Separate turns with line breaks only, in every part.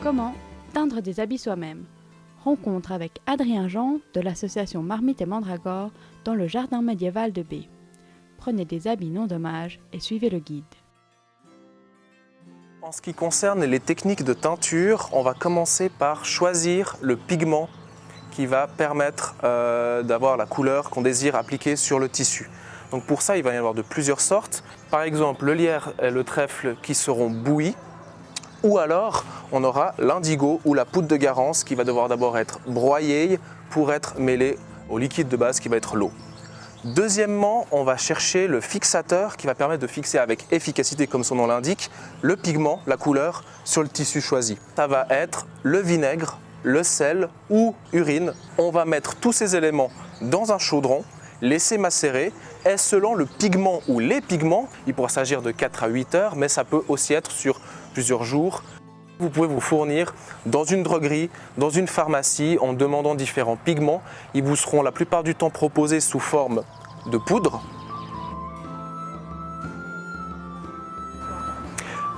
Comment teindre des habits soi-même? Rencontre avec Adrien Jean de l'association Marmite et Mandragore dans le jardin médiéval de B. Prenez des habits non dommages et suivez le guide.
En ce qui concerne les techniques de teinture, on va commencer par choisir le pigment qui va permettre d'avoir la couleur qu'on désire appliquer sur le tissu. Donc pour ça, il va y en avoir de plusieurs sortes. Par exemple, le lierre et le trèfle qui seront bouillis. Ou alors, on aura l'indigo ou la poudre de Garance qui va devoir d'abord être broyée pour être mêlée au liquide de base qui va être l'eau. Deuxièmement, on va chercher le fixateur qui va permettre de fixer avec efficacité, comme son nom l'indique, le pigment, la couleur sur le tissu choisi. Ça va être le vinaigre, le sel ou urine. On va mettre tous ces éléments dans un chaudron, laisser macérer et selon le pigment ou les pigments, il pourra s'agir de 4 à 8 heures, mais ça peut aussi être sur plusieurs jours. Vous pouvez vous fournir dans une droguerie, dans une pharmacie en demandant différents pigments. Ils vous seront la plupart du temps proposés sous forme de poudre.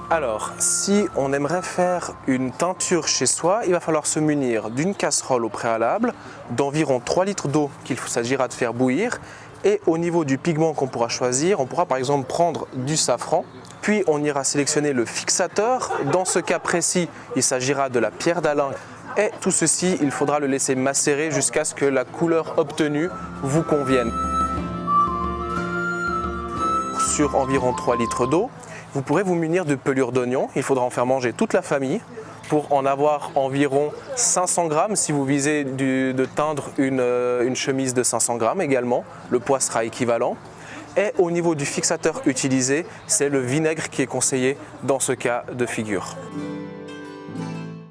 Alors, si on aimerait faire une teinture chez soi, il va falloir se munir d'une casserole au préalable, d'environ 3 litres d'eau qu'il s'agira de faire bouillir. Et au niveau du pigment qu'on pourra choisir, on pourra par exemple prendre du safran, puis on ira sélectionner le fixateur. Dans ce cas précis, il s'agira de la pierre d'Alain. Et tout ceci, il faudra le laisser macérer jusqu'à ce que la couleur obtenue vous convienne. Sur environ 3 litres d'eau, vous pourrez vous munir de pelure d'oignon. Il faudra en faire manger toute la famille pour en avoir environ 500 grammes si vous visez de teindre une chemise de 500 grammes également. Le poids sera équivalent. Et au niveau du fixateur utilisé, c'est le vinaigre qui est conseillé dans ce cas de figure.